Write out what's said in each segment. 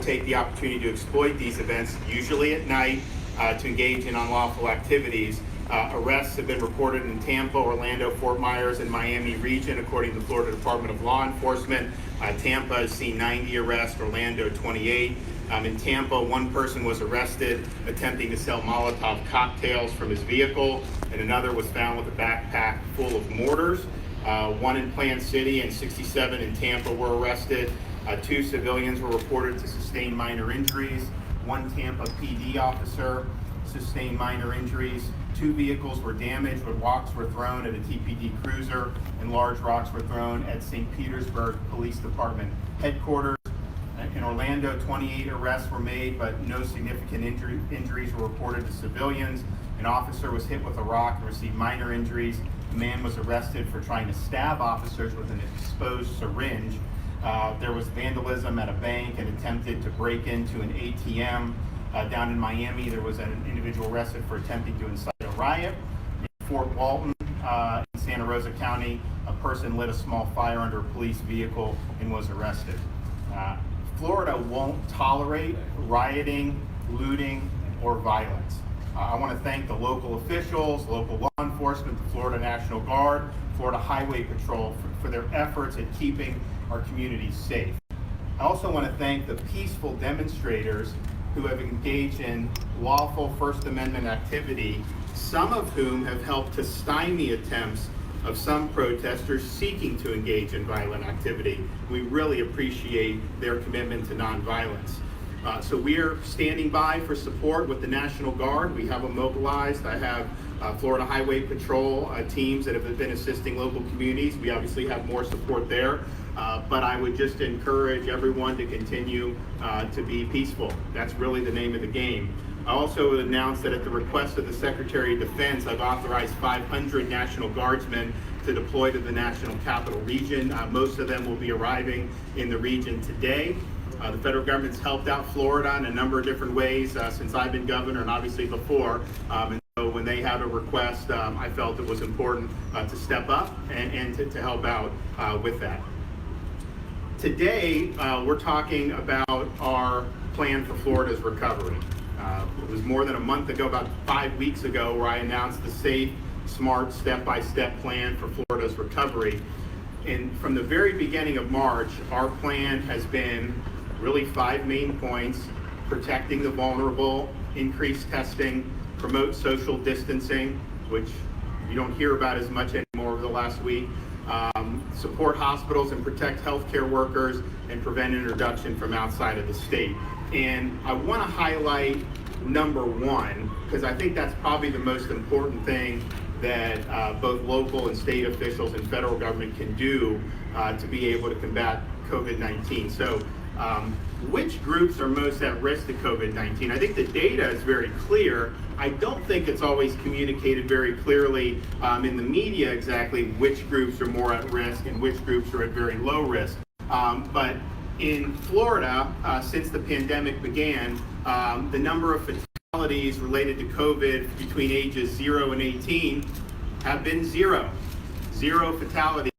take the opportunity to exploit these events, usually at night, to engage in unlawful activities. Arrests have been reported in Tampa, Orlando, Fort Myers, and Miami region, according to the Florida Department of Law Enforcement. Tampa has seen 90 arrests, Orlando 28. In Tampa, one person was arrested attempting to sell Molotov cocktails from his vehicle, and another was found with a backpack full of mortars. One in Plant City and 67 in Tampa were arrested. 2 civilians were reported to sustain minor injuries. One Tampa PD officer sustained minor injuries. 2 vehicles were damaged when rocks were thrown at a TPD cruiser, and large rocks were thrown at St. Petersburg Police Department headquarters. In Orlando, 28 arrests were made, but no significant injuries were reported to civilians. An officer was hit with a rock and received minor injuries. A man was arrested for trying to stab officers with an exposed syringe. There was vandalism at a bank and attempted to break into an ATM. Down in Miami, there was an individual arrested for attempting to incite a riot. In Fort Walton, in Santa Rosa County, a person lit a small fire under a police vehicle and was arrested. Florida won't tolerate rioting, looting, or violence. I want to thank the local officials, local law enforcement, the Florida National Guard, Florida Highway Patrol for their efforts at keeping our communities safe. I also want to thank the peaceful demonstrators who have engaged in lawful First Amendment activity, some of whom have helped to stymie attempts of some protesters seeking to engage in violent activity. We really appreciate their commitment to nonviolence. So we are standing by for support with the National Guard. We have them mobilized. I have Florida Highway Patrol teams that have been assisting local communities. We obviously have more support there, but I would just encourage everyone to continue to be peaceful. That's really the name of the game. I also announced that at the request of the Secretary of Defense, I've authorized 500 National Guardsmen to deploy to the National Capital Region. Most of them will be arriving in the region today. The federal government's helped out Florida in a number of different ways since I've been governor and obviously before. And so when they had a request, I felt it was important to step up and to help out with that. Today, we're talking about our plan for Florida's recovery. It was more than a month ago, about 5 weeks ago, where I announced the safe, smart, step-by-step plan for Florida's recovery. And from the very beginning of March, our plan has been really 5 main points: protecting the vulnerable, increase testing, promote social distancing, which you don't hear about as much anymore over the last week, support hospitals and protect healthcare workers, and prevent introduction from outside of the state. And I want to highlight number 1, because I think that's probably the most important thing that both local and state officials and federal government can do to be able to combat COVID-19. So which groups are most at risk to COVID-19? I think the data is very clear. I don't think it's always communicated very clearly in the media exactly which groups are more at risk and which groups are at very low risk. But in Florida, since the pandemic began, the number of fatalities related to COVID between ages 0 and 18 have been 0. 0 fatalities.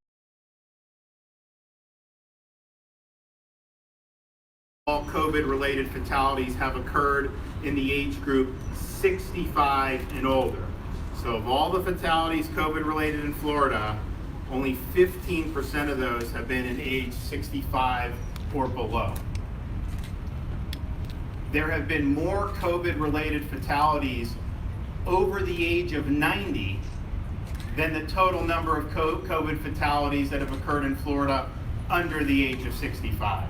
All COVID-related fatalities have occurred in the age group 65 and older. So of all the fatalities COVID-related in Florida, only 15% of those have been in age 65 or below. There have been more COVID-related fatalities over the age of 90 than the total number of COVID fatalities that have occurred in Florida under the age of 65.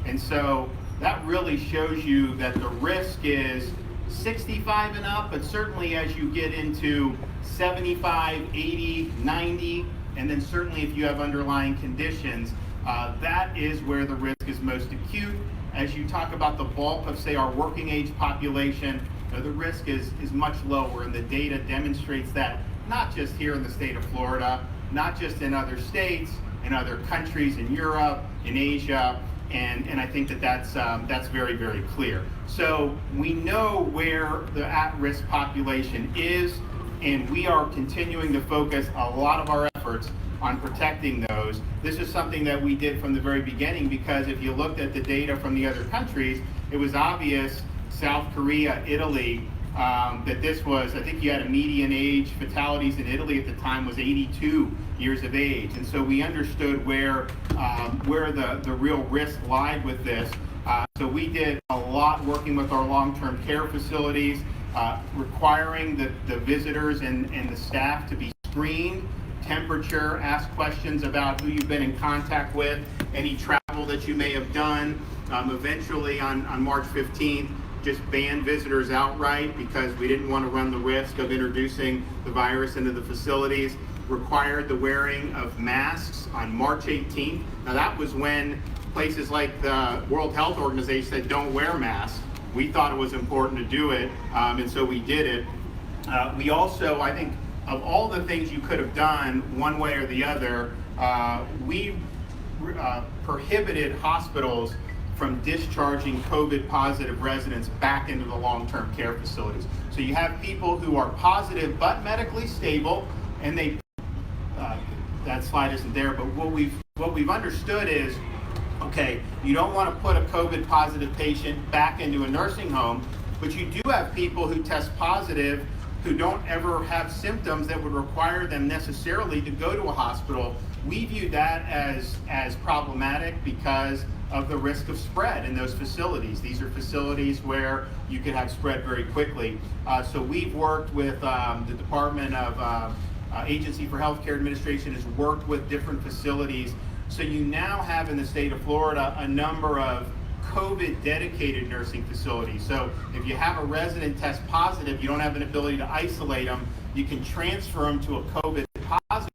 And so that really shows you that the risk is 65 and up, but certainly as you get into 75, 80, 90, and then certainly if you have underlying conditions, that is where the risk is most acute. As you talk about the bulk of, say, our working age population, the risk is much lower, and the data demonstrates that, not just here in the state of Florida, not just in other states, in other countries in Europe, in Asia, and I think that that's very, very clear. So we know where the at-risk population is, and we are continuing to focus a lot of our efforts on protecting those. This is something that we did from the very beginning, because if you looked at the data from the other countries, it was obvious, South Korea, Italy, that this was, I think you had a median age fatalities in Italy at the time was 82 years of age. And so we understood where the real risk lied with this. So we did a lot working with our long-term care facilities, requiring the visitors and the staff to be screened, temperature, ask questions about who you've been in contact with, any travel that you may have done. Eventually on March 15th, just banned visitors outright because we didn't want to run the risk of introducing the virus into the facilities. Required the wearing of masks on March 18th. Now that was when places like the World Health Organization said don't wear masks. We thought it was important to do it, and so we did it. We also, I think, of all the things you could have done one way or the other, we prohibited hospitals from discharging COVID positive residents back into the long-term care facilities. So you have people who are positive but medically stable, and they, that slide isn't there, but what we've understood is, okay, you don't want to put a COVID positive patient back into a nursing home, but you do have people who test positive who don't ever have symptoms that would require them necessarily to go to a hospital. We view that as problematic because of the risk of spread in those facilities. These are facilities where you could have spread very quickly. So we've worked with the Department of Agency for Healthcare Administration has worked with different facilities. So you now have in the state of Florida a number of COVID dedicated nursing facilities. So if you have a resident test positive, you don't have an ability to isolate them, you can transfer them to a COVID positive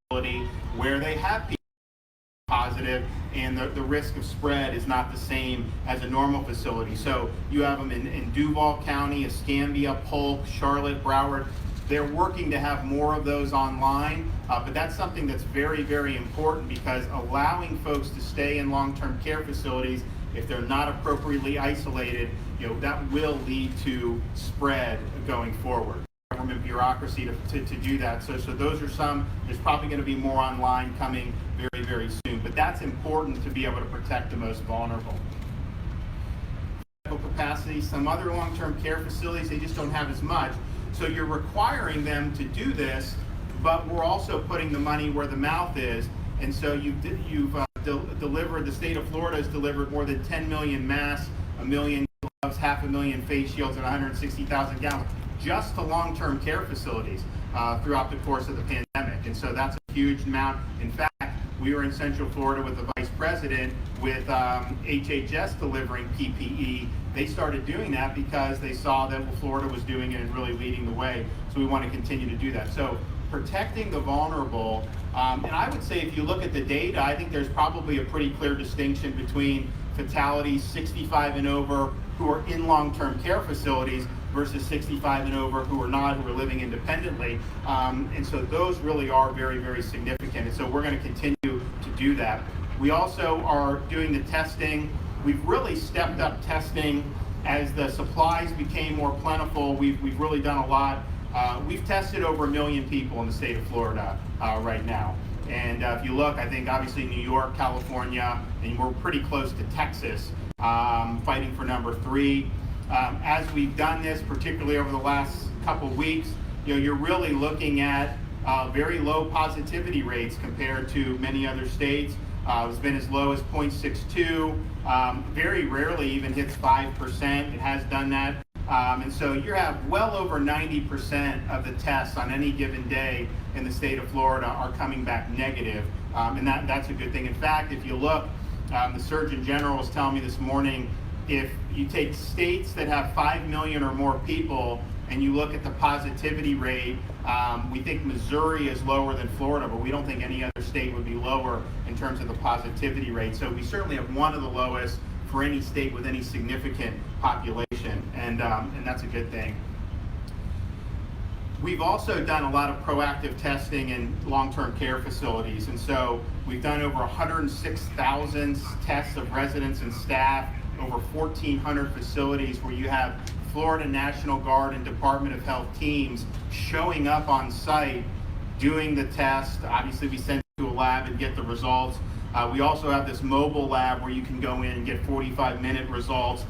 facility where they have people positive, and the risk of spread is not the same as a normal facility. So you have them in Duval County, Escambia, Polk, Charlotte, Broward. They're working to have more of those online, but that's something that's very, very important, because allowing folks to stay in long-term care facilities, if they're not appropriately isolated, that will lead to spread going forward. Government bureaucracy to do that. So those are some. There's probably going to be more online coming very, very soon, but that's important to be able to protect the most vulnerable. Capacity. Some other long-term care facilities, they just don't have as much. So you're requiring them to do this, but we're also putting the money where the mouth is. And so you've delivered, the state of Florida has delivered more than 10 million masks, 1 million gloves, 500,000 face shields, and 160,000 gowns just to long-term care facilities throughout the course of the pandemic. And so that's a huge amount. In fact, we were in Central Florida with the vice president with HHS delivering PPE. They started doing that because they saw that Florida was doing it and really leading the way. So we want to continue to do that. So protecting the vulnerable, and I would say if you look at the data, I think there's probably a pretty clear distinction between fatalities 65 and over who are in long-term care facilities versus 65 and over who are not, who are living independently. And so those really are very, very significant. And so we're going to continue to do that. We also are doing the testing. We've really stepped up testing as the supplies became more plentiful. We've really done a lot. We've tested over 1 million people in the state of Florida right now. And if you look, I think obviously New York, California, and we're pretty close to Texas, fighting for number 3. As we've done this, particularly over the last couple of weeks, you're really looking at very low positivity rates compared to many other states. It's been as low as 0.62, very rarely even hits 5%. It has done that. And so you have well over 90% of the tests on any given day in the state of Florida are coming back negative. And that's a good thing. In fact, if you look, the Surgeon General was telling me this morning, if you take states that have 5 million or more people and you look at the positivity rate, we think Missouri is lower than Florida, but we don't think any other state would be lower in terms of the positivity rate. So we certainly have one of the lowest for any state with any significant population, and that's a good thing. We've also done a lot of proactive testing in long-term care facilities, and so we've done over 106,000 tests of residents and staff, over 1,400 facilities where you have Florida National Guard and Department of Health teams showing up on site doing the test. Obviously, we send it to a lab and get the results. We also have this mobile lab where you can go in and get 45-minute results.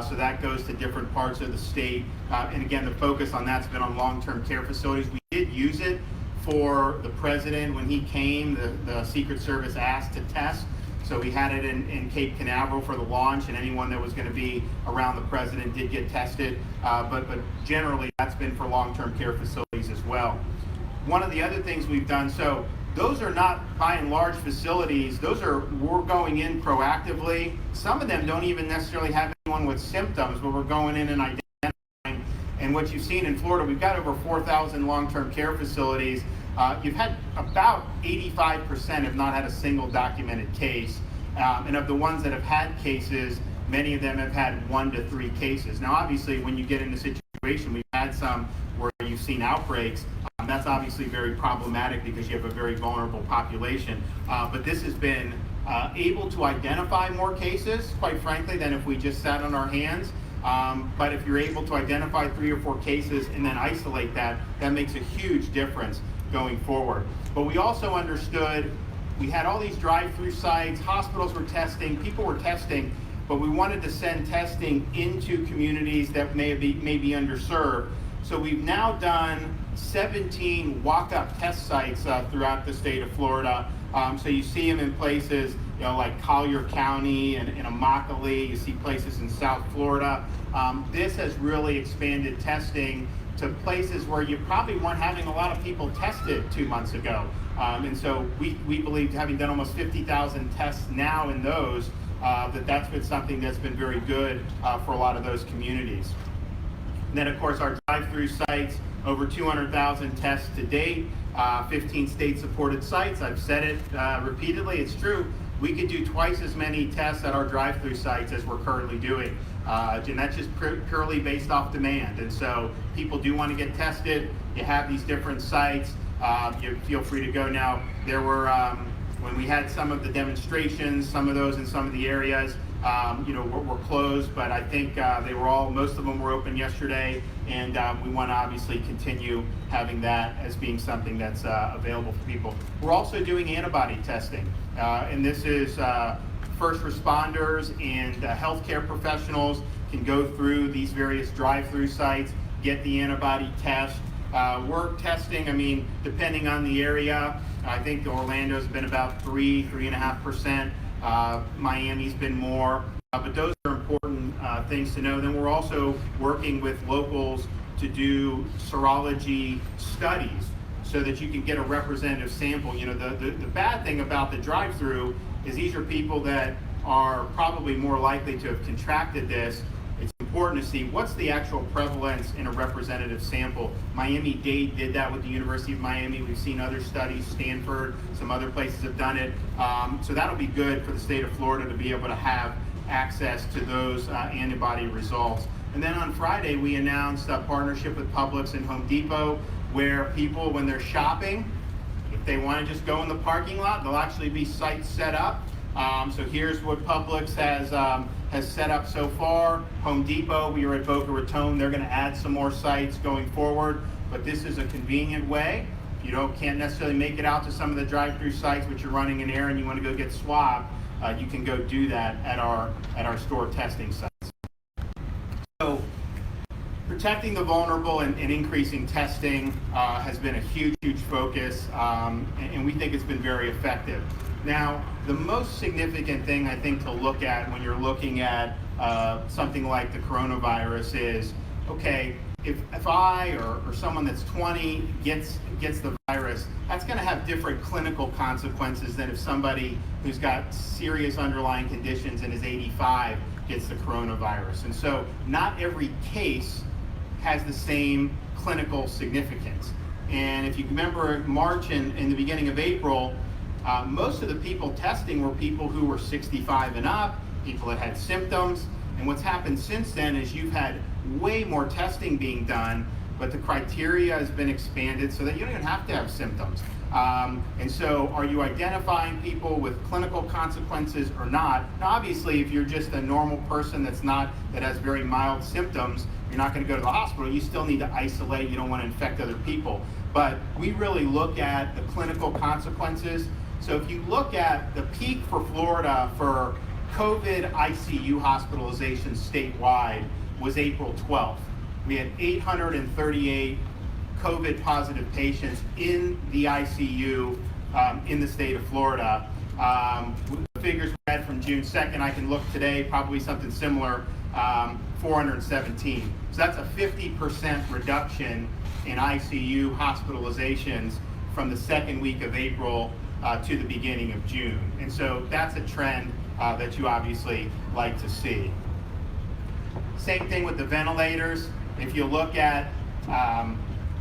So that goes to different parts of the state. And again, the focus on that's been on long-term care facilities. We did use it for the president when he came. The Secret Service asked to test. So we had it in Cape Canaveral for the launch, and anyone that was going to be around the president did get tested. But generally, that's been for long-term care facilities as well. One of the other things we've done, so those are not by and large facilities. We're going in proactively. Some of them don't even necessarily have anyone with symptoms, but we're going in and identifying. And what you've seen in Florida, we've got over 4,000 long-term care facilities. You've had about 85% have not had a single documented case. And of the ones that have had cases, many of them have had 1 to 3 cases. Now, obviously, when you get in a situation, we've had some where you've seen outbreaks. That's obviously very problematic because you have a very vulnerable population. But this has been able to identify more cases, quite frankly, than if we just sat on our hands. But if you're able to identify 3 or 4 cases and then isolate that, that makes a huge difference going forward. But we also understood we had all these drive-through sites, hospitals were testing, people were testing, but we wanted to send testing into communities that may be underserved. So we've now done 17 walk-up test sites throughout the state of Florida. So you see them in places, like Collier County and Immokalee. You see places in South Florida. This has really expanded testing to places where you probably weren't having a lot of people tested 2 months ago. And so we believe, having done almost 50,000 tests now in those, that's been something that's been very good for a lot of those communities. And then, of course, our drive-through sites, over 200,000 tests to date, 15 state-supported sites. I've said it repeatedly, it's true. We could do twice as many tests at our drive-through sites as we're currently doing. And that's just purely based off demand. And so people do want to get tested. You have these different sites. You feel free to go now. There were, when we had some of the demonstrations, some of those in some of the areas, were closed, but I think most of them were open yesterday, and we want to obviously continue having that as being something that's available for people. We're also doing antibody testing, and this is first responders and healthcare professionals can go through these various drive-through sites, get the antibody test. We're testing, depending on the area, I think Orlando's been about 3.5%. Miami's been more, but those are important things to know. Then we're also working with locals to do serology studies so that you can get a representative sample. The bad thing about the drive-through is these are people that are probably more likely to have contracted this. It's important to see what's the actual prevalence in a representative sample. Miami-Dade did that with the University of Miami. We've seen other studies, Stanford, some other places have done it. So that'll be good for the state of Florida to be able to have access to those antibody results. And then on Friday, we announced a partnership with Publix and Home Depot, where people, when they're shopping, if they want to just go in the parking lot, there'll actually be sites set up. So here's what Publix has set up so far. Home Depot, we are at Boca Raton. They're going to add some more sites going forward, but this is a convenient way. If you can't necessarily make it out to some of the drive-through sites, but you're running an errand, you want to go get swabbed, you can go do that at our store testing sites. So protecting the vulnerable and increasing testing has been a huge focus, and we think it's been very effective. Now, the most significant thing I think to look at when you're looking at something like the coronavirus is, okay, if I or someone that's 20 gets the virus, that's going to have different clinical consequences than if somebody who's got serious underlying conditions and is 85 gets the coronavirus. And so not every case has the same clinical significance. And if you remember March and in the beginning of April, most of the people testing were people who were 65 and up, people that had symptoms. And what's happened since then is you've had way more testing being done, but the criteria has been expanded so that you don't even have to have symptoms. And so are you identifying people with clinical consequences or not? Now, obviously, if you're just a normal person that has very mild symptoms, you're not going to go to the hospital. You still need to isolate. You don't want to infect other people. but we really look at the clinical consequences. So if you look at the peak for Florida for COVID ICU hospitalizations statewide was April 12th. We had 838 COVID positive patients in the ICU in the state of Florida. The figures we had from June 2nd, I can look today, probably something similar, 417. So that's a 50% reduction in ICU hospitalizations from the second week of April to the beginning of June. And so that's a trend that you obviously like to see. Same thing with the ventilators. If you look at,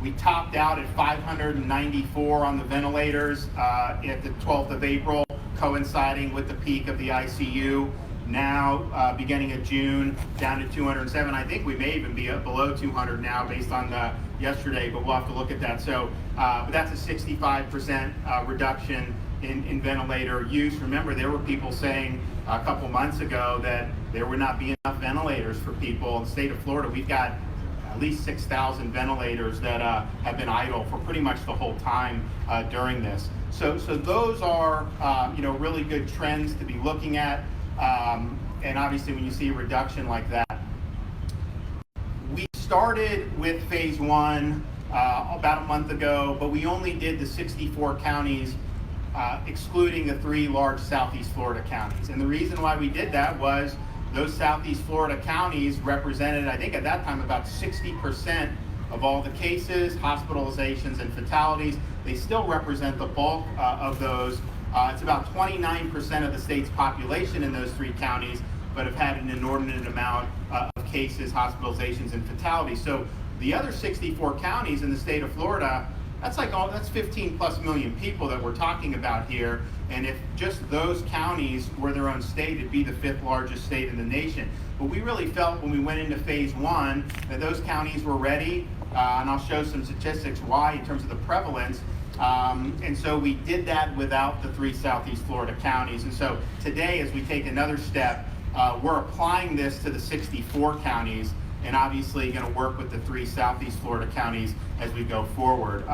we topped out at 594 on the ventilators at the 12th of April, coinciding with the peak of the ICU. Now, beginning of June, down to 207. I think we may even be up below 200 now based on the yesterday, but we'll have to look at that. So, but that's a 65% reduction in ventilator use. Remember, there were people saying a couple months ago that there would not be enough ventilators for people. In the state of Florida, we've got at least 6,000 ventilators that have been idle for pretty much the whole time during this. So those are really good trends to be looking at. And obviously, when you see a reduction like that, we started with phase one about a month ago, but we only did the 64 counties, excluding the 3 large Southeast Florida counties. And the reason why we did that was those Southeast Florida counties represented, I think at that time, about 60% of all the cases, hospitalizations, and fatalities. They still represent the bulk of those. It's about 29% of the state's population in those 3 counties, but have had an inordinate amount of cases, hospitalizations, and fatalities. So the other 64 counties in the state of Florida, that's 15 plus million people that we're talking about here. And if just those counties were their own state, it'd be the 5th largest state in the nation. But we really felt when we went into phase one that those counties were ready, and I'll show some statistics why in terms of the prevalence. And so we did that without the 3 Southeast Florida counties. And so today, as we take another step, we're applying this to the 64 counties, and obviously going to work with the 3 Southeast Florida counties as we go forward.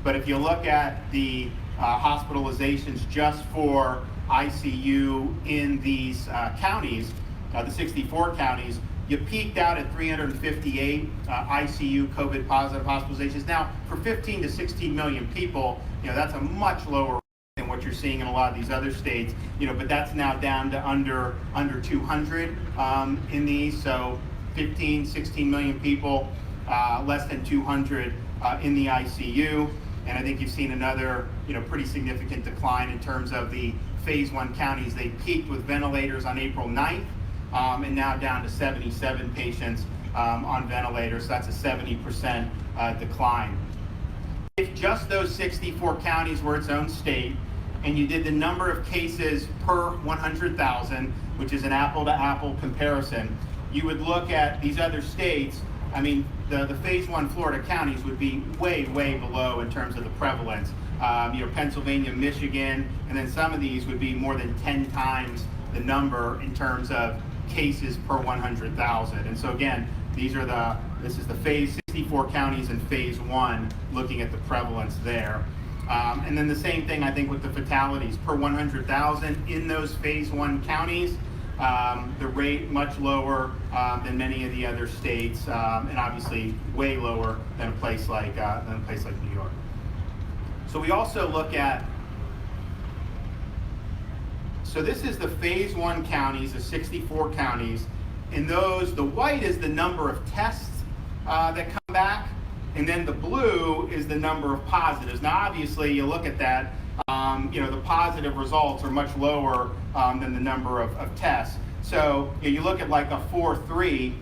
But if you look at the hospitalizations just for ICU in these counties, the 64 counties, you peaked out at 358 ICU COVID positive hospitalizations. Now, for 15 to 16 million people, that's a much lower than what you're seeing in a lot of these other states. But that's now down to under 200 in these. So 15, 16 million people, less than 200 in the ICU. And I think you've seen another, pretty significant decline in terms of the phase one counties. They peaked with ventilators on April 9th, and now down to 77 patients on ventilators. So that's a 70% decline. If just those 64 counties were its own state, and you did the number of cases per 100,000, which is an apple-to-apple comparison, you would look at these other states. I mean, the phase one Florida counties would be way, way below in terms of the prevalence. Pennsylvania, Michigan, and then some of these would be more than 10 times the number in terms of cases per 100,000. And so again, this is the phase 64 counties in phase one, looking at the prevalence there. And then the same thing, I think, with the fatalities per 100,000 in those phase one counties. The rate much lower than many of the other states, and obviously way lower than a place like New York. So we also look at. So this is the phase one counties, the 64 counties. In those, the white is the number of tests that come back, and then the blue is the number of positives. Now, obviously, you look at that. The positive results are much lower than the number of tests. So you look at like a 4-3,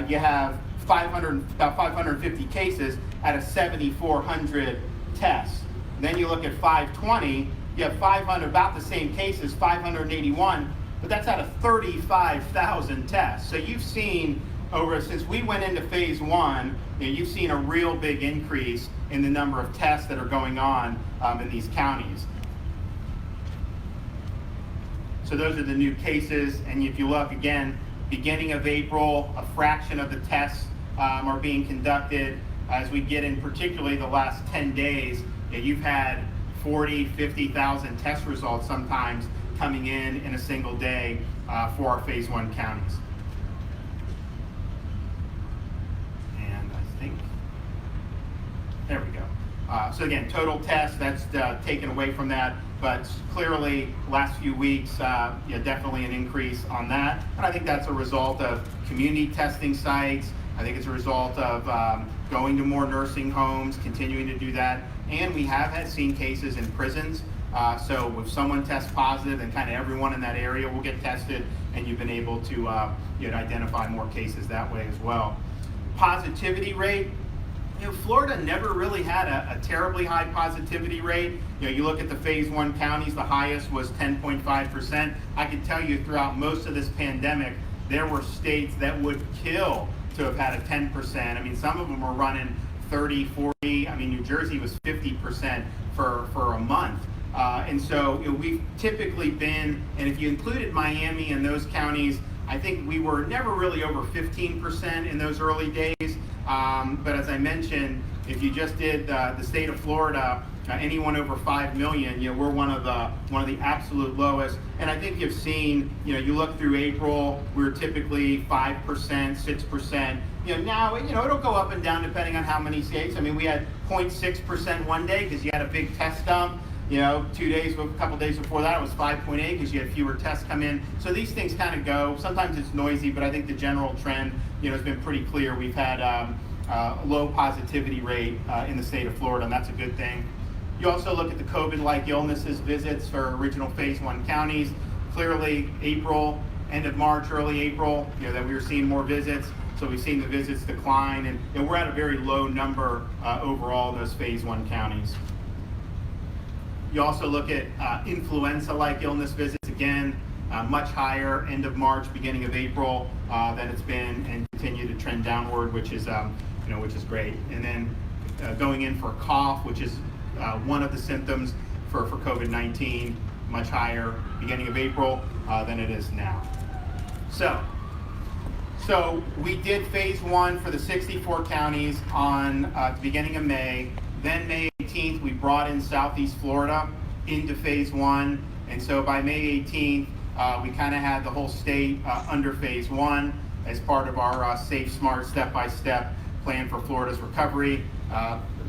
you have about 550 cases out of 7,400 tests. Then you look at 520, you have 500, about the same cases, 581, but that's out of 35,000 tests. So you've seen since we went into phase one, you've seen a real big increase in the number of tests that are going on in these counties. So those are the new cases, and if you look again, beginning of April, a fraction of the tests are being conducted. as we get in particularly the last 10 days, you've had 40, 50,000 test results sometimes coming in a single day for our phase 1 counties. And I think, there we go. So again, total tests, that's taken away from that, but clearly last few weeks, definitely an increase on that. And I think that's a result of community testing sites. I think it's a result of going to more nursing homes, continuing to do that. And we have seen cases in prisons. So if someone tests positive, then kind of everyone in that area will get tested, and you've been able to identify more cases that way as well. Positivity rate. Florida never really had a terribly high positivity rate. You look at the phase 1 counties, the highest was 10.5%. I can tell you throughout most of this pandemic, there were states that would kill to have had a 10%. I mean, some of them were running 30, 40. I mean, New Jersey was 50% for a month. And so we've typically been, and if you included Miami and those counties, I think we were never really over 15% in those early days. But as I mentioned, if you just did the state of Florida, anyone over 5 million, we're one of the absolute lowest. And I think you've seen, you look through April, we're typically 5%, 6%. Now, it'll go up and down depending on how many states. I mean, we had 0.6% one day because you had a big test dump. A couple days before that, it was 5.8 because you had fewer tests come in. So these things kind of go. Sometimes it's noisy, but I think the general trend, has been pretty clear. We've had a low positivity rate in the state of Florida, and that's a good thing. You also look at the COVID-like illnesses visits for original phase 1 counties. Clearly, April, end of March, early April, that we were seeing more visits. So we've seen the visits decline, and we're at a very low number overall in those phase 1 counties. You also look at influenza-like illness visits, again, much higher end of March, beginning of April than it's been, and continue to trend downward, which is great. And then going in for a cough, which is one of the symptoms for COVID-19, much higher beginning of April than it is now. So we did phase 1 for the 64 counties on the beginning of May. Then May 18th, we brought in Southeast Florida into phase 1. And so by May 18th, we kind of had the whole state under phase 1 as part of our Safe, Smart, Step-by-Step plan for Florida's recovery.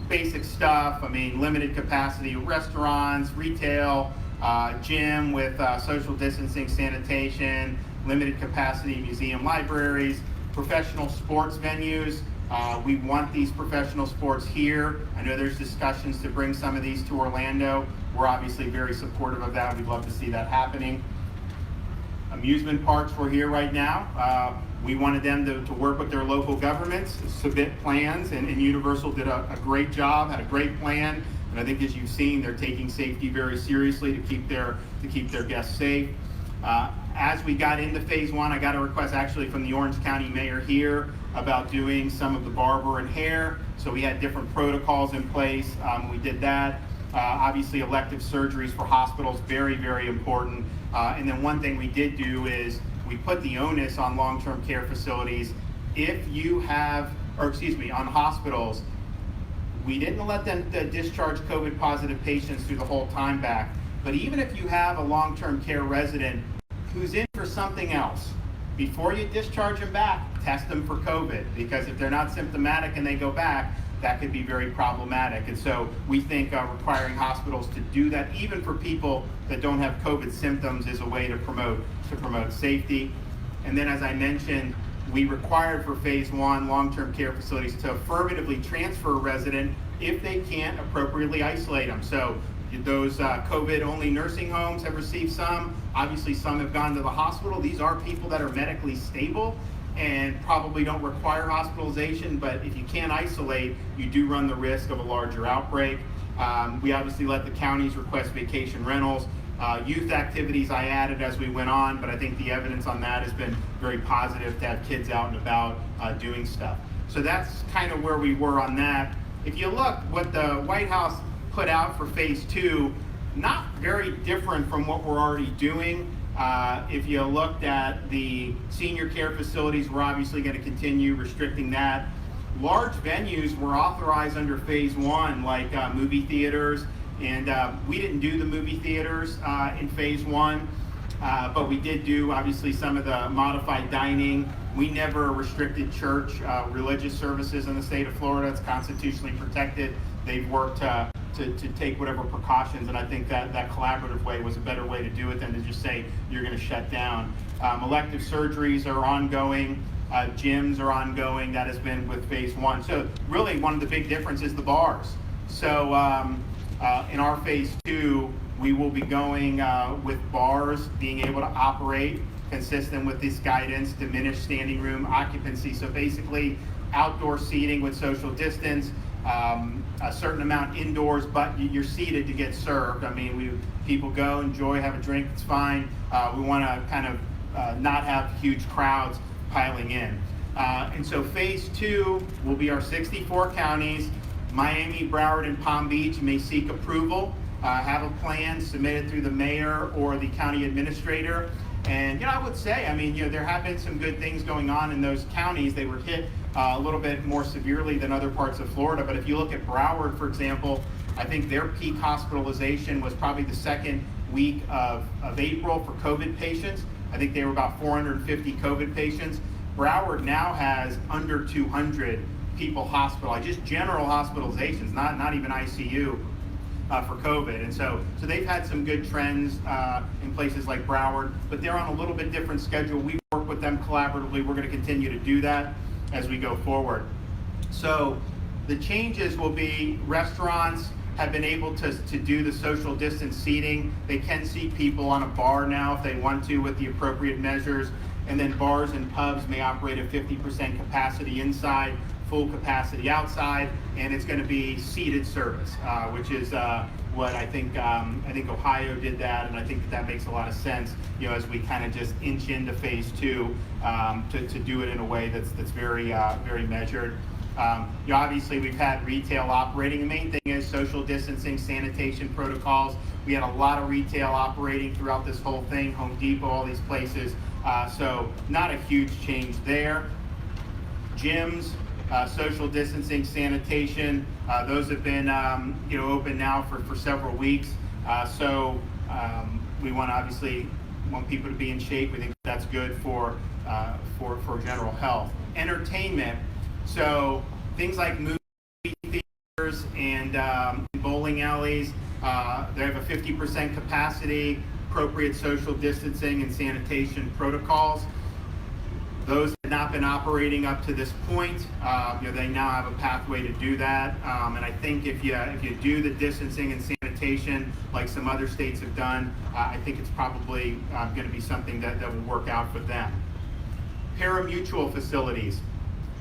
Basic stuff, limited capacity restaurants, retail, gym with social distancing, sanitation, limited capacity museum libraries, professional sports venues. We want these professional sports here. I know there's discussions to bring some of these to Orlando. We're obviously very supportive of that. We'd love to see that happening. Amusement parks were here right now. We wanted them to work with their local governments, submit plans, and Universal did a great job, had a great plan. And I think, as you've seen, they're taking safety very seriously to keep their guests safe. As we got into phase 1, I got a request actually from the Orange County mayor here about doing some of the barber and hair. So we had different protocols in place. We did that. Obviously, elective surgeries for hospitals, very, very important. And then one thing we did do is we put the onus on long-term care facilities. On hospitals, we didn't let them discharge COVID positive patients through the whole time back. But even if you have a long-term care resident who's in for something else, before you discharge them back, test them for COVID, because if they're not symptomatic and they go back, that could be very problematic. And so we think requiring hospitals to do that, even for people that don't have COVID symptoms, is a way to promote safety. And then, as I mentioned, we required for phase 1 long-term care facilities to affirmatively transfer a resident if they can't appropriately isolate them. So those COVID-only nursing homes have received some. Obviously, some have gone to the hospital. These are people that are medically stable and probably don't require hospitalization, but if you can't isolate, you do run the risk of a larger outbreak. We obviously let the counties request vacation rentals. Youth activities I added as we went on, but I think the evidence on that has been very positive to have kids out and about doing stuff. So that's kind of where we were on that. If you look what the White House put out for phase 2, not very different from what we're already doing. If you looked at the senior care facilities, we're obviously going to continue restricting that. large venues were authorized under phase one, like movie theaters, and we didn't do the movie theaters in phase one, but we did do obviously some of the modified dining. We never restricted church religious services in the state of Florida. It's constitutionally protected. They've worked to take whatever precautions, and I think that collaborative way was a better way to do it than to just say you're going to shut down. Elective surgeries are ongoing. Gyms are ongoing. That has been with phase one. So really one of the big differences is the bars. So in our phase two, we will be going with bars being able to operate consistent with this guidance, diminished standing room occupancy. So basically outdoor seating with social distance, a certain amount indoors, but you're seated to get served. I mean, people go, enjoy, have a drink, it's fine. We want to kind of not have huge crowds piling in. And so phase two will be our 64 counties. Miami, Broward, and Palm Beach may seek approval, have a plan submitted through the mayor or the county administrator. And I would say, there have been some good things going on in those counties. They were hit a little bit more severely than other parts of Florida. But if you look at Broward, for example, I think their peak hospitalization was probably the second week of April for COVID patients. I think they were about 450 COVID patients. Broward now has under 200 people hospitalized, just general hospitalizations, not even ICU for COVID. And so they've had some good trends in places like Broward, but they're on a little bit different schedule. We work with them collaboratively. We're going to continue to do that as we go forward. So the changes will be restaurants have been able to do the social distance seating. They can seat people on a bar now if they want to with the appropriate measures. And then bars and pubs may operate at 50% capacity inside, full capacity outside, and it's going to be seated service, which is what I think Ohio did that, and I think that makes a lot of sense, as we kind of just inch into phase two to do it in a way that's very very measured. Obviously we've had retail operating. The main thing is social distancing, sanitation protocols. We had a lot of retail operating throughout this whole thing, Home Depot, all these places. So not a huge change there. Gyms, social distancing, sanitation, those have been open now for several weeks. We obviously want people to be in shape. We think that's good for general health. Entertainment, so things like movie theaters and bowling alleys, they have a 50% capacity, appropriate social distancing and sanitation protocols. Those have not been operating up to this point. They now have a pathway to do that. And I think if you do the distancing and sanitation like some other states have done, I think it's probably going to be something that will work out for them. Parimutuel facilities.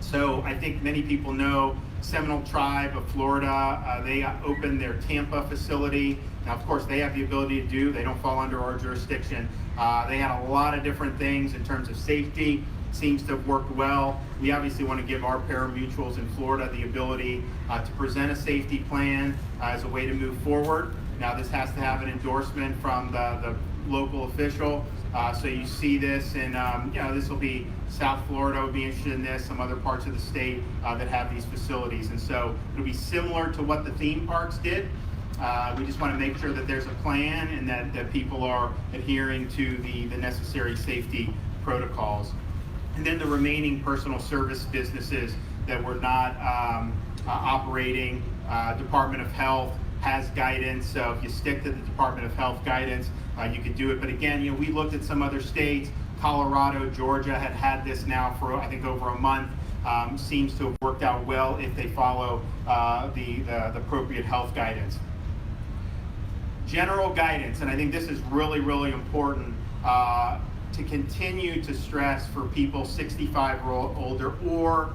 So I think many people know Seminole Tribe of Florida, they opened their Tampa facility. Now, of course, they have the ability to they don't fall under our jurisdiction. They had a lot of different things in terms of safety. Seems to have worked well. We obviously want to give our parimutuels in Florida the ability to present a safety plan as a way to move forward. Now, this has to have an endorsement from the local official. So you see this, and this will be South Florida will be interested in this, some other parts of the state that have these facilities. And so it'll be similar to what the theme parks did. We just want to make sure that there's a plan and that people are adhering to the necessary safety protocols. And then the remaining personal service businesses that were not operating, Department of Health has guidance. So if you stick to the Department of Health guidance, you could do it. But again, we looked at some other states. Colorado, Georgia had this now for I think over a month. Seems to have worked out well if they follow the appropriate health guidance. General guidance, and I think this is really, really important to continue to stress for people 65 or older, or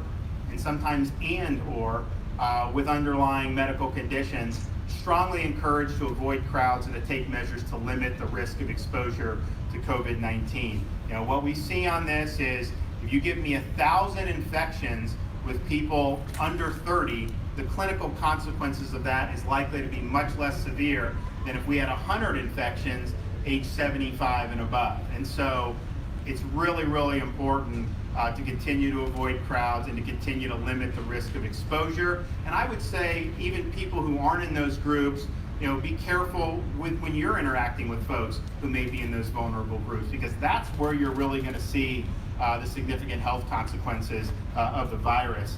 with underlying medical conditions. Strongly encouraged to avoid crowds and to take measures to limit the risk of exposure to COVID-19. What we see on this is if you give me 1,000 infections with people under 30, the clinical consequences of that is likely to be much less severe than if we had 100 infections age 75 and above. And so it's really, really important to continue to avoid crowds and to continue to limit the risk of exposure. And I would say even people who aren't in those groups, be careful when you're interacting with folks who may be in those vulnerable groups, because that's where you're really going to see the significant health consequences of the virus.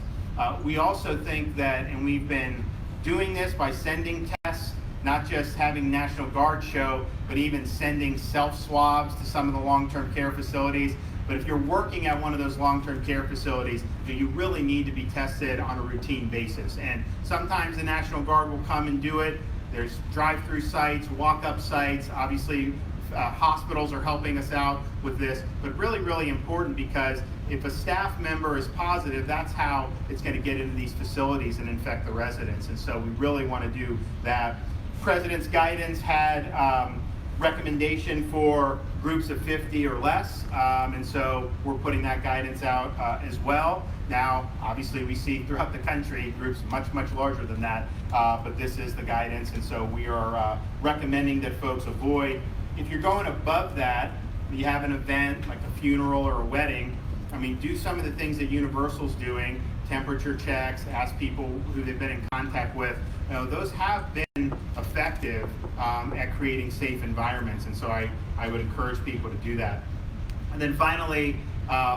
We also think that, and we've been doing this by sending tests, not just having National Guard show, but even sending self-swabs to some of the long-term care facilities. But if you're working at one of those long-term care facilities, you really need to be tested on a routine basis. And sometimes the National Guard will come and do it. There's drive-through sites, walk-up sites. Obviously, hospitals are helping us out with this, but really, really important, because if a staff member is positive, that's how it's going to get into these facilities and infect the residents. And so we really want to do that. President's guidance had recommendation for groups of 50 or less, and so we're putting that guidance out as well. Now, obviously, we see throughout the country groups much, much larger than that, but this is the guidance, and so we are recommending that folks avoid. If you're going above that, you have an event like a funeral or a wedding, do some of the things that Universal's doing, temperature checks, ask people who they've been in contact with. Those have been effective at creating safe environments, and so I would encourage people to do that. And then finally,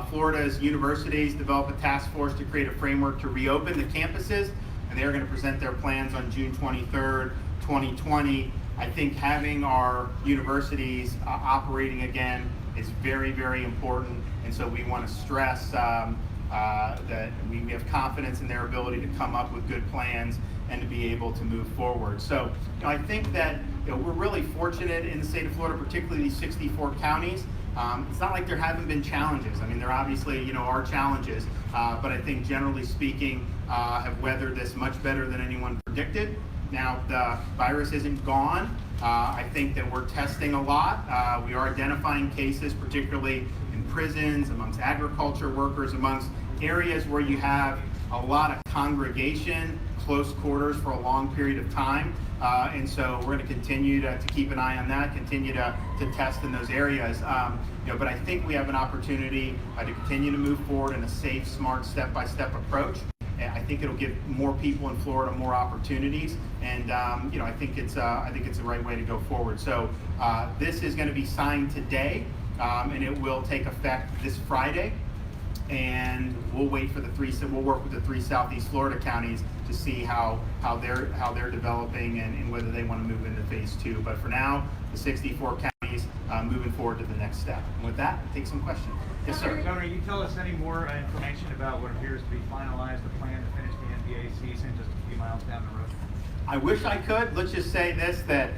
Florida's universities developed a task force to create a framework to reopen the campuses, and they're going to present their plans on June 23rd, 2020. I think having our universities operating again is very, very important, and so we want to stress that we have confidence in their ability to come up with good plans and to be able to move forward. So I think that we're really fortunate in the state of Florida, particularly these 64 counties. It's not like there haven't been challenges. There obviously are challenges, but I think generally speaking have weathered this much better than anyone predicted. Now, the virus isn't gone. I think that we're testing a lot. We are identifying cases, particularly in prisons, amongst agriculture workers, amongst areas where you have a lot of congregation, close quarters for a long period of time. And so we're going to continue to keep an eye on that, continue to test in those areas. But I think we have an opportunity to continue to move forward in a safe, smart, step-by-step approach. I think it'll give more people in Florida more opportunities, and I think it's the right way to go forward. So this is going to be signed today, and it will take effect this Friday. And we'll wait for we'll work with the 3 Southeast Florida counties to see how they're developing and whether they want to move into phase 2. But for now, the 64 counties moving forward to the next step. And with that, take some questions. Yes, sir. Governor, you tell us any more information about what appears to be finalized, the plan to finish the NBA season just a few miles down the road? I wish I could. Let's just say this, that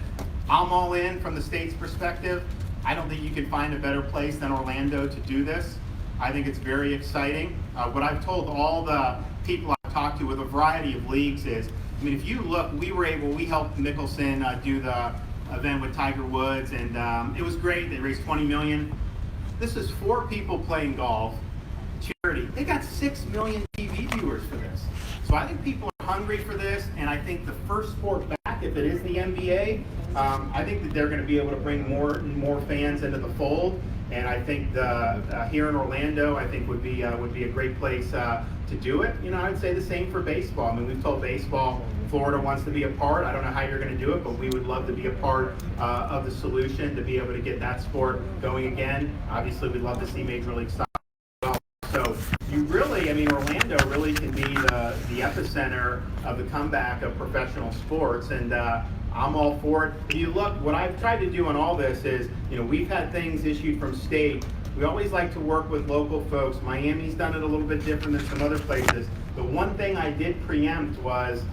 I'm all in from the state's perspective. I don't think you can find a better place than Orlando to do this. I think it's very exciting. What I've told all the people I've talked to with a variety of leagues is, if you look, we helped Mickelson do the event with Tiger Woods, and it was great. They raised $20 million. This is 4 people playing golf, charity. They got 6 million TV viewers for this. So I think people are hungry for this, and I think the first sport back, if it is the NBA, I think that they're going to be able to bring more and more fans into the fold. And I think here in Orlando, I think would be a great place to do it. I'd say the same for baseball. We've told baseball Florida wants to be a part. I don't know how you're going to do it, but we would love to be a part of the solution to be able to get that sport going again. Obviously, we'd love to see Major League Soccer as well. So you really, Orlando really can be the epicenter of the comeback of professional sports, and I'm all for it. If you look, what I've tried to do on all this is, we've had things issued from state. We always like to work with local folks. Miami's done it a little bit different than some other places. The one thing I did preempt was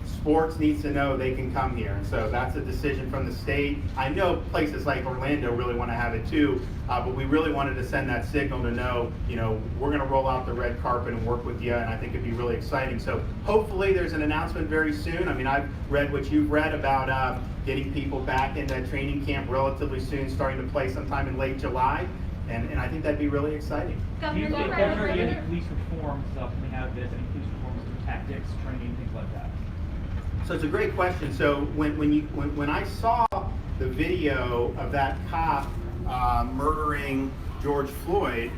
sports needs to know they can come here. And so that's a decision from the state. I know places like Orlando really want to have it too, but we really wanted to send that signal to know, we're going to roll out the red carpet and work with you, and I think it'd be really exciting. So hopefully there's an announcement very soon. I've read what you've read about getting people back into training camp relatively soon, starting to play sometime in late July, and I think that'd be really exciting. Do you think there's going to be any police reform stuff when we have this, any police reforms, tactics, training, things like that? So it's a great question. So when I saw the video of that cop murdering George Floyd,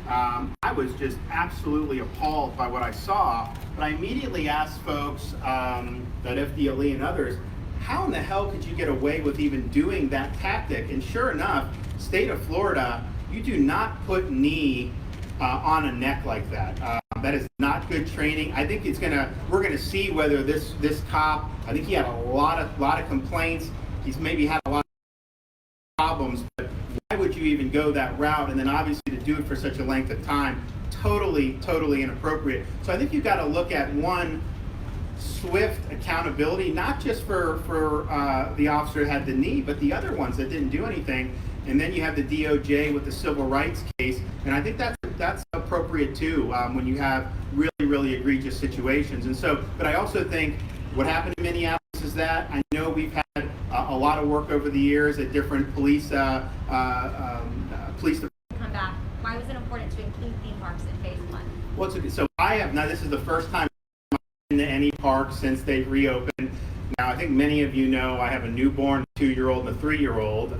I was just absolutely appalled by what I saw. But I immediately asked folks that FDLE and others, how in the hell could you get away with even doing that tactic? And sure enough, state of Florida, you do not put knee on a neck like that. That is not good training. I think we're gonna see whether this cop, I think he had a lot of complaints. He's maybe had a lot of problems, but why would you even go that route? And then obviously to do it for such a length of time, totally inappropriate. So I think you've got to look at one, swift accountability, not just for the officer that had the knee, but the other ones that didn't do anything. And then you have the DOJ with the civil rights case, and I think that's appropriate too when you have really egregious situations. And so, but I also think what happened in Minneapolis is that I know we've had a lot of work over the years at different police Come back. Why was it important to include theme parks in phase one? Well, so I have now. This is the first time I've been to any park since they've reopened. Now, I think many of you know I have a newborn 2-year-old and a 3-year-old.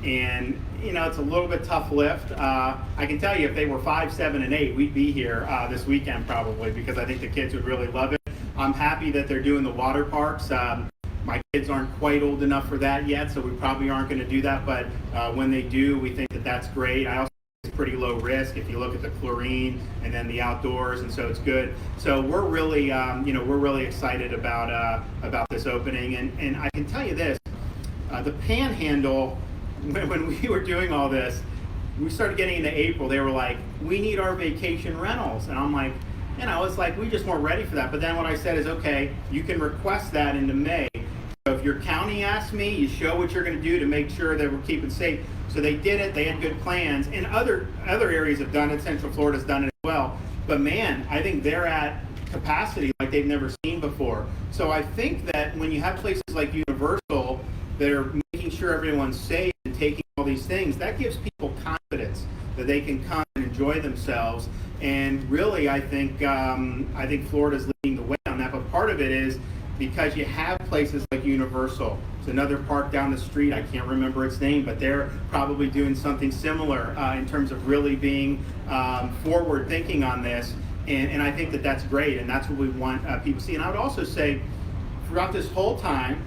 And you know, it's a little bit tough lift. I can tell you if they were 5, 7, and 8, we'd be here this weekend probably, because I think the kids would really love it. I'm happy that they're doing the water parks. My kids aren't quite old enough for that yet, so we probably aren't going to do that. But when they do, we think that that's great. I also think it's pretty low risk if you look at the chlorine and then the outdoors, and so it's good. So we're really, we're really excited about this opening. And I can tell you this: the Panhandle. When we were doing all this, we started getting into April, they were like, we need our vacation rentals. And I'm like, it's like we just weren't ready for that. But then what I said is, okay, you can request that into May. So if your county asks me, you show what you're going to do to make sure that we're keeping safe. So they did it. They had good plans. And other areas have done it. Central Florida's done it as well. But man, I think they're at capacity like they've never seen before. So I think that when you have places like Universal that are making sure everyone's safe and taking all these things, that gives people confidence that they can come and enjoy themselves. And really, I think Florida's leading the way on that. But part of it is because you have places like Universal. It's another park down the street. I can't remember its name, but they're probably doing something similar in terms of really being forward thinking on this. And I think that that's great, and that's what we want people to see. And I would also say, throughout this whole time,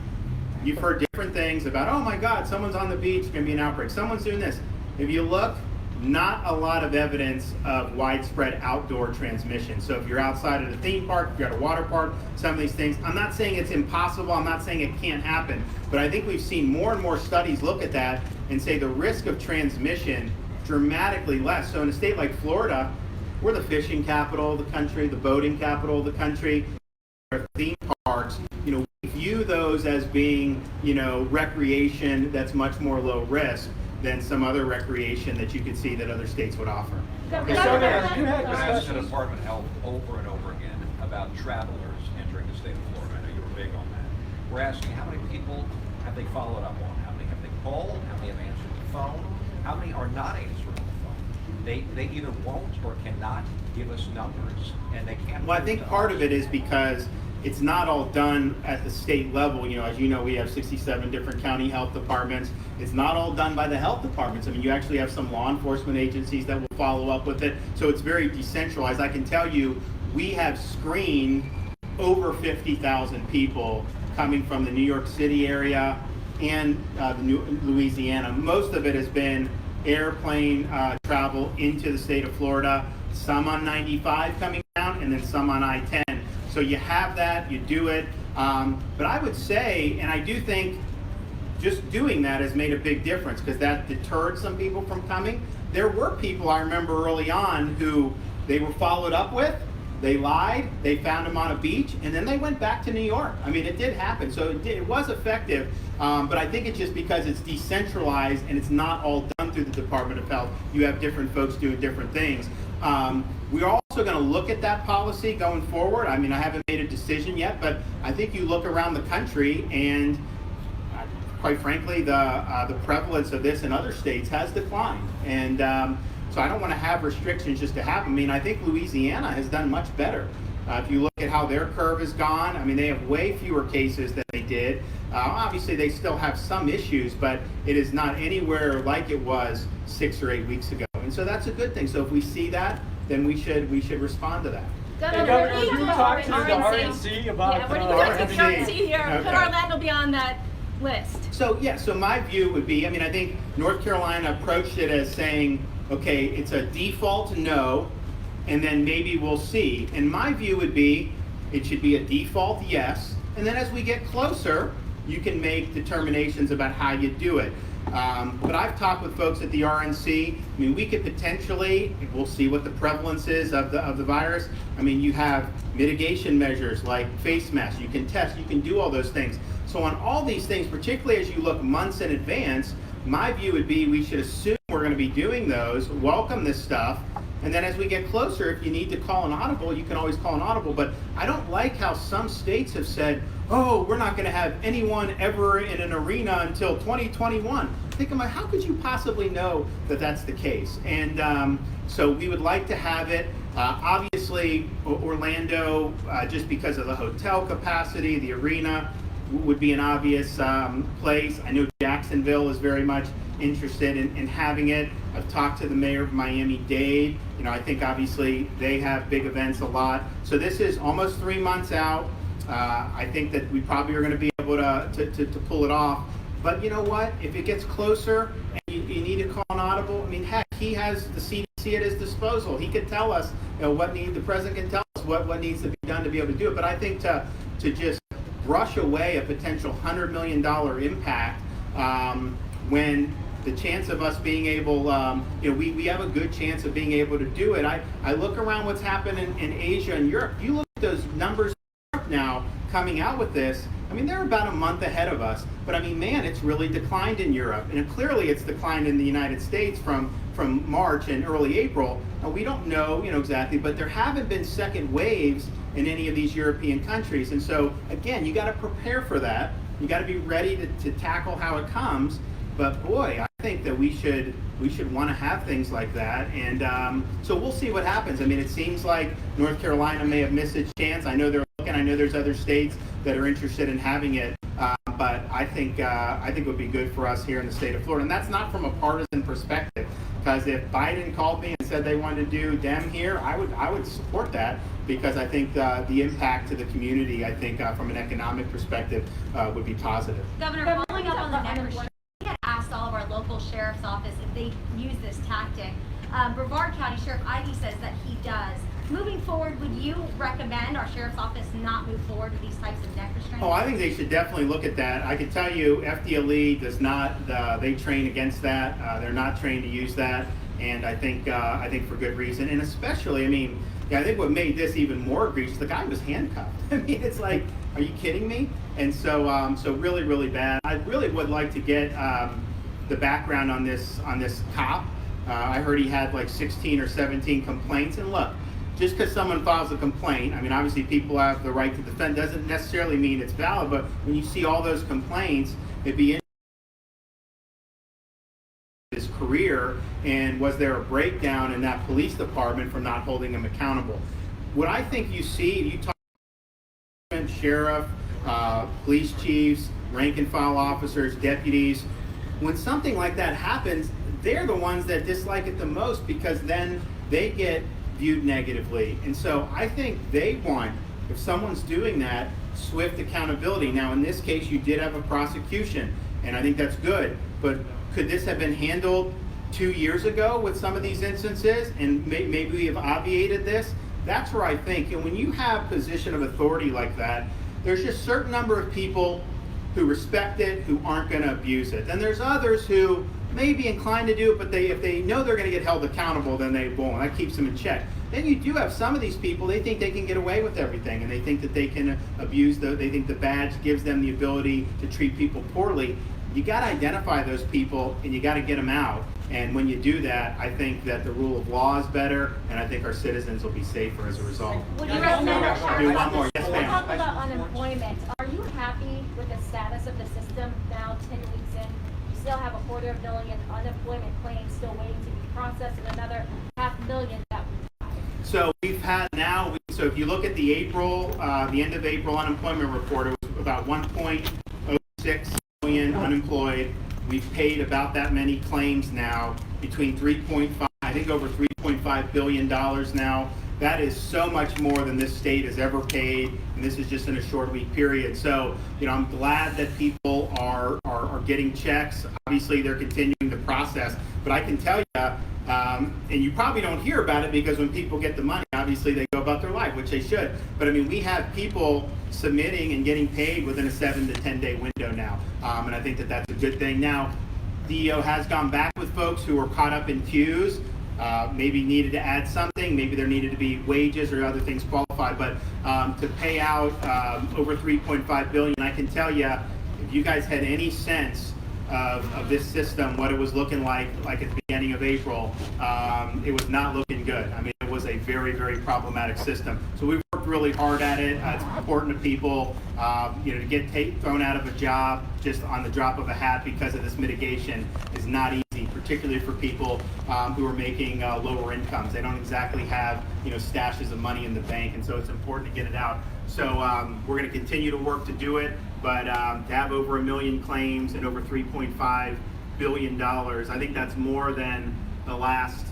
you've heard different things about, oh my God, someone's on the beach, going to be an outbreak. Someone's doing this. If you look, not a lot of evidence of widespread outdoor transmission. So if you're outside of the theme park, if you're at a water park, some of these things, I'm not saying it's impossible, I'm not saying it can't happen, but I think we've seen more and more studies look at that and say the risk of transmission dramatically less. So in a state like Florida, we're the fishing capital of the country, the boating capital of the country, our theme parks, we view those as being, recreation that's much more low risk than some other recreation that you could see that other states would offer. Okay, so you had discussed the Department of Health over and over again about travelers entering the state of Florida. I know you were big on that. We're asking how many people have they followed up on? How many have they called? How many have answered the phone? How many are not answering the phone? They either won't or cannot give us numbers, and they can't. Well, I think part of it is because it's not all done at the state level. As you know, we have 67 different county health departments. It's not all done by the health departments. I mean, you actually have some law enforcement agencies that will follow up with it. So it's very decentralized. I can tell you, we have screened over 50,000 people coming from the New York City area and Louisiana. Most of it has been airplane travel into the state of Florida, some on 95 coming down, and then some on I-10. So you have that, you do it. But I would say, and I do think just doing that has made a big difference because that deterred some people from coming. There were people I remember early on who they were followed up with, they lied, they found them on a beach, and then they went back to New York. I mean, it did happen, so it was effective, but I think it's just because it's decentralized and it's not all done through the Department of Health. You have different folks doing different things. We're also going to look at that policy going forward. I mean, I haven't made a decision yet, but I think you look around the country and quite frankly, the prevalence of this in other states has declined. And so I don't want to have restrictions just to have them. I mean, I think Louisiana has done much better. If you look at how their curve has gone, I mean, they have way fewer cases than they did. Obviously, they still have some issues, but it is not anywhere like it was 6 or 8 weeks ago. And so that's a good thing. So if we see that, then we should respond to that. Governor, did you talk to the RNC about Yeah, what are you doing to RNC? RNC here? Okay. Put Orlando be on that list. So yeah, so my view would be, I mean, I think North Carolina approached it as saying, okay, it's a default no, and then maybe we'll see. And my view would be, it should be a default yes, and then as we get closer, you can make determinations about how you do it. But I've talked with folks at the RNC. I mean, we could potentially, we'll see what the prevalence is of the virus. I mean, you have mitigation measures like face masks. You can test. You can do all those things. So on all these things, particularly as you look months in advance, my view would be we should assume we're going to be doing those, welcome this stuff, and then as we get closer, if you need to call an audible, you can always call an audible. But I don't like how some states have said, oh, we're not going to have anyone ever in an arena until 2021. Think about how could you possibly know that that's the case? And so we would like to have it. Obviously, Orlando, just because of the hotel capacity, the arena would be an obvious place. I know Jacksonville is very much interested in having it. I've talked to the mayor of Miami-Dade. You know, I think obviously they have big events a lot. So this is almost 3 months out. I think that we probably are going to be able to pull it off. But you know what? If it gets closer and you need to call an audible, I mean, heck, he has the CDC at his disposal. He could tell us, you know, the president can tell us what needs to be done to be able to do it. But I think to just brush away a potential $100 million impact when the chance of us being able, you know, we have a good chance of being able to do it. I look around what's happened in Asia and Europe. You look at those numbers now coming out with this, I mean, they're about a month ahead of us. But I mean, man, it's really declined in Europe. And clearly it's declined in the United States from March and early April. Now, we don't know, you know, exactly, but there haven't been second waves in any of these European countries. And so, again, you got to prepare for that. You got to be ready to tackle how it comes. But boy, I think that we should want to have things like that, and so we'll see what happens. I mean, it seems like North Carolina may have missed its chance. I know they're looking. I know there's other states that are interested in having it, but I think it would be good for us here in the state of Florida, and that's not from a partisan perspective. Because if Biden called me and said they wanted to do Dem here, I would support that, because I think the impact to the community, I think from an economic perspective, would be positive. Governor, following up on the membership, we had asked all of our local sheriff's office if they use this tactic. Brevard County Sheriff Ivey says that he does. Moving forward, would you recommend our sheriff's office not move forward with these types of neck restraints? Oh, I think they should definitely look at that. I can tell you FDLE does not, they train against that. They're not trained to use that. And I think for good reason. And especially, I mean, yeah, I think what made this even more egregious, the guy was handcuffed. I mean, it's like, are you kidding me? And so, so really, really bad. I really would like to get the background on this cop. I heard he had like 16 or 17 complaints. And look, just because someone files a complaint, I mean, obviously people have the right to defend, doesn't necessarily mean it's valid, but when you see all those complaints, it'd be interesting his career, and was there a breakdown in that police department for not holding him accountable? What I think you see, you talk to sheriff, police chiefs, rank and file officers, deputies, when something like that happens, they're the ones that dislike it the most, because then they get viewed negatively. And so I think they want, if someone's doing that, swift accountability. Now in this case you did have a prosecution, and I think that's good, but could this have been handled 2 years ago with some of these instances, and maybe we have obviated this? That's where I think, and when you have position of authority like that, there's just a certain number of people who respect it, who aren't going to abuse it. Then there's others who may be inclined to do it, but if they know they're going to get held accountable, then they won't. That keeps them in check. Then you do have some of these people, they think they can get away with everything, and they think that they can abuse, they think the badge gives them the ability to treat people poorly. You got to identify those people, and you got to get them out. And when you do that, I think that the rule of law is better, and I think our citizens will be safer as a result. Would you recommend our Do sheriff's one more. office? Yes, We'll ma'am. talk about unemployment. Are you happy with the status of the system now 10 weeks in? You still have 250,000 unemployment claims still waiting to be processed, and another 500,000 that we filed. So we've had now, So if you look at the end of April unemployment report, it was about 1.06 million unemployed. We've paid about that many claims now, between I think over $3.5 billion now. That is so much more than this state has ever paid, and this is just in a short week period. So, I'm glad that people are getting checks. Obviously, they're continuing the process, but I can tell you, and you probably don't hear about it because when people get the money, obviously they go about their life, which they should. But I mean, we have people submitting and getting paid within a 7 to 10 day window now, and I think that that's a good thing. Now, DEO has gone back with folks who are caught up in queues. Maybe needed to add something, maybe there needed to be wages or other things qualified, but to pay out over $3.5 billion, I can tell you, if you guys had any sense of this system, what it was looking like at the beginning of April, it was not looking good. I mean, it was a very, very problematic system. So we've worked really hard at it. It's important to people, to get thrown out of a job just on the drop of a hat because of this mitigation is not easy, particularly for people who are making lower incomes. They don't exactly have, stashes of money in the bank, and so it's important to get it out. So we're going to continue to work to do it, but to have over 1 million claims and over $3.5 billion, I think that's more than the last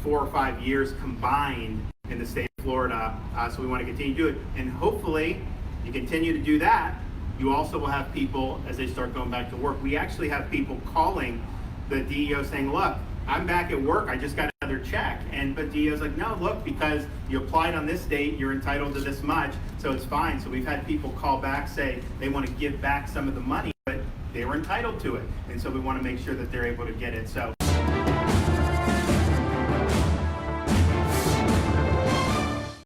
4 or 5 years combined in the state of Florida. So we want to continue to do it, and hopefully you continue to do that. You also will have people, as they start going back to work, we actually have people calling the DEO saying, look, I'm back at work, I just got another check. But DEO's like, no, look, because you applied on this date, you're entitled to this much, so it's fine. So we've had people call back, say they want to give back some of the money, but they were entitled to it. And so we want to make sure that they're able to get it. So